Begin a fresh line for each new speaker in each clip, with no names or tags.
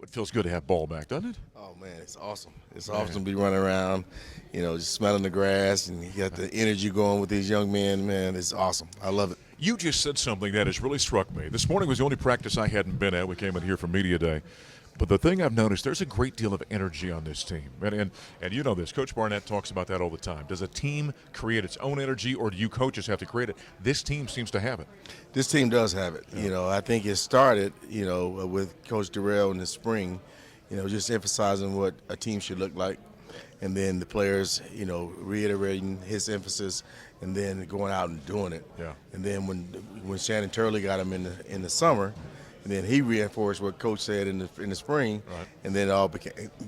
It feels good to have ball back, doesn't it?
Oh man, it's awesome. It's awesome to be running around, just smelling the grass, and you got the energy going with these young men. Man, it's awesome. I love it.
You just said something that has really struck me. This morning was the only practice I hadn't been at. We came in here for Media Day. But the thing I've noticed, there's a great deal of energy on this team. And you know this. Coach Barnett talks about that all the time. Does a team create its own energy, or do you coaches have to create it? This team seems to have it.
This team does have it. I think it started, with Coach Durrell in the spring, just emphasizing what a team should look like. And then the players, reiterating his emphasis, and then going out and doing it.
Yeah.
And then when Shannon Turley got him in the summer, and then he reinforced what Coach said in the spring,
right.
And then it all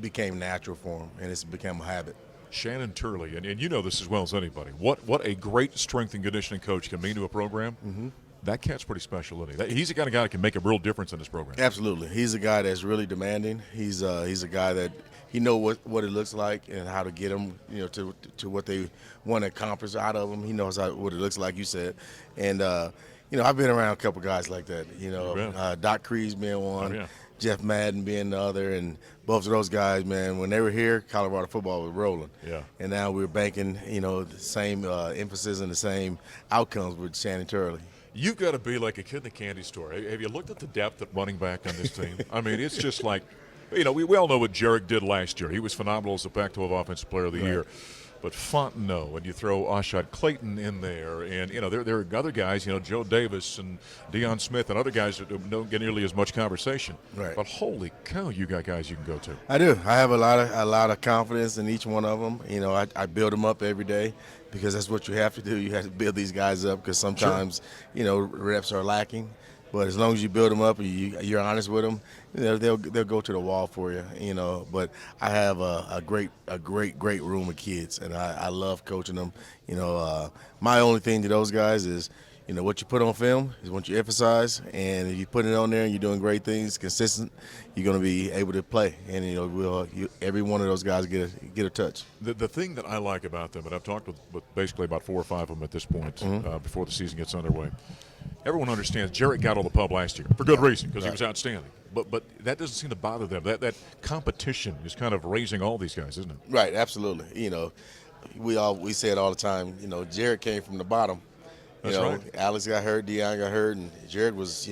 became natural for him, and it's become a habit.
Shannon Turley, and you know this as well as anybody. What a great strength and conditioning coach can mean to a program.
Mm-hmm.
That cat's pretty special, isn't he? He's the kind of guy that can make a real difference in this program.
Absolutely. He's a guy that's really demanding. He's a guy that he knows what it looks like and how to get them, to what they want to accomplish out of them. He knows what it looks like, you said. And, I've been around a couple guys like that. Doc Crees being one, Jeff Madden being the other, and both of those guys, man, when they were here, Colorado football was rolling.
Yeah.
And now we're banking, the same emphasis and the same outcomes with Shannon Turley.
You've got to be like a kid in a candy store. Have you looked at the depth at running back on this team? I mean, it's just like, we all know what Jarek did last year. He was phenomenal as the Pac-12 Offensive Player of the Year. But Fontenot, and you throw Ashad Clayton in there, and there are other guys, Joe Davis and Deion Smith and other guys that don't get nearly as much conversation.
Right.
But holy cow, you got guys you can go to.
I do. I have a lot of confidence in each one of them. I build them up every day because that's what you have to do. You have to build these guys up because sometimes reps are lacking. But as long as you build them up and you're honest with them, they'll go to the wall for you. But I have a great room of kids, and I love coaching them. My only thing to those guys is, what you put on film is what you emphasize, and if you put it on there and you're doing great things, consistent, you're going to be able to play. And every one of those guys get a touch.
The thing that I like about them, and I've talked with basically about 4 or 5 of them at this point before the season gets underway. Everyone understands Jarek got all the pub last year for good reason because he was outstanding. But that doesn't seem to bother them. That competition is kind of raising all these guys, isn't it?
Right, absolutely. We say it all the time. Jarek came from the bottom.
That's right.
Alex got hurt, Deion got hurt, and Jarek was,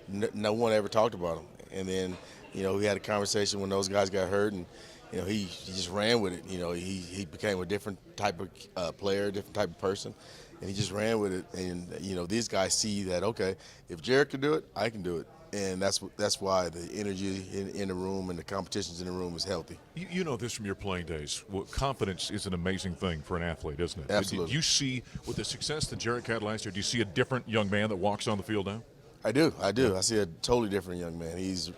no one ever talked about him. And then, we had a conversation when those guys got hurt, and he just ran with it. He became a different type of player, different type of person. And he just ran with it, and these guys see that, okay, if Jarek can do it, I can do it, and that's why the energy in the room and the competitions in the room is healthy.
You know this from your playing days. Well, confidence is an amazing thing for an athlete, isn't it?
Absolutely.
Did you see, with the success that Jarek had last year, do you see a different young man that walks on the field now?
I do. I see a totally different young man. He's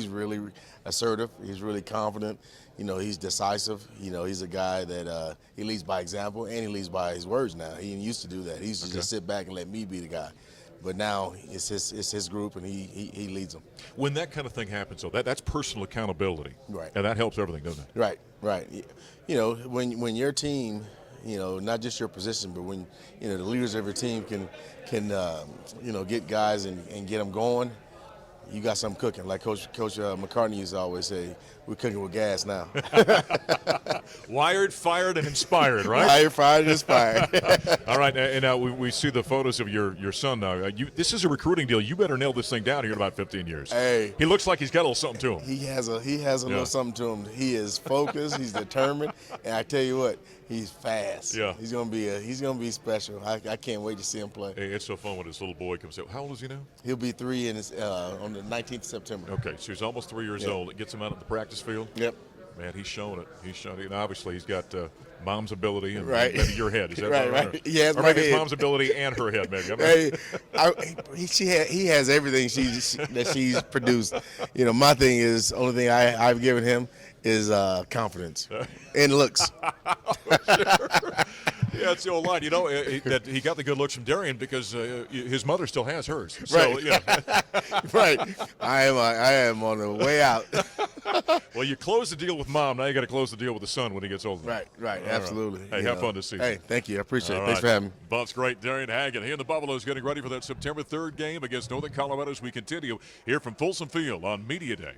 really assertive. He's really confident. He's decisive. He's a guy that he leads by example and he leads by his words now. He used to do that. He used to just sit back and let me be the guy. But now it's his group, and he leads them.
When that kind of thing happens, though, that's personal accountability.
Right.
And that helps everything, doesn't it?
Right. When your team, not just your position, but when the leaders of your team can get guys and get them going, you got something cooking. Like Coach McCartney used to always say, we're cooking with gas now.
Wired, fired, and inspired, right?
Wired, fired, and inspired.
All right, and now we see the photos of your son now. This is a recruiting deal. You better nail this thing down here in about 15 years.
Hey.
He looks like he's got a little something to him.
He has a little something to him. He is focused. He's determined, and I tell you what, he's fast.
Yeah.
He's gonna be special. I can't wait to see him play.
Hey, it's so fun when this little boy comes out. How old is he now?
He'll be 3 on the 19th of September.
Okay, so he's almost 3 years old. It gets him out of the practice field.
Yep.
Man, he's showing it. And obviously, he's got mom's ability and
right.
maybe your head. Is that
right? Yes,
or maybe it's mom's ability and her head, maybe.
He has everything that she's produced. My thing is, only thing I've given him is confidence and looks.
Yeah, it's the old line. That he got the good looks from Darian because his mother still has hers. So,
right. Right. I am on the way out.
Well, you close the deal with mom. Now you got to close the deal with the son when he gets older.
Right. Absolutely.
Hey, have fun this season.
Hey, thank you. I appreciate it.
All
Thanks
right.
for having me.
Buff's great. Darian Hagan. He and the Buffaloes getting ready for that September 3rd game against Northern Colorado as we continue here from Folsom Field on Media Day.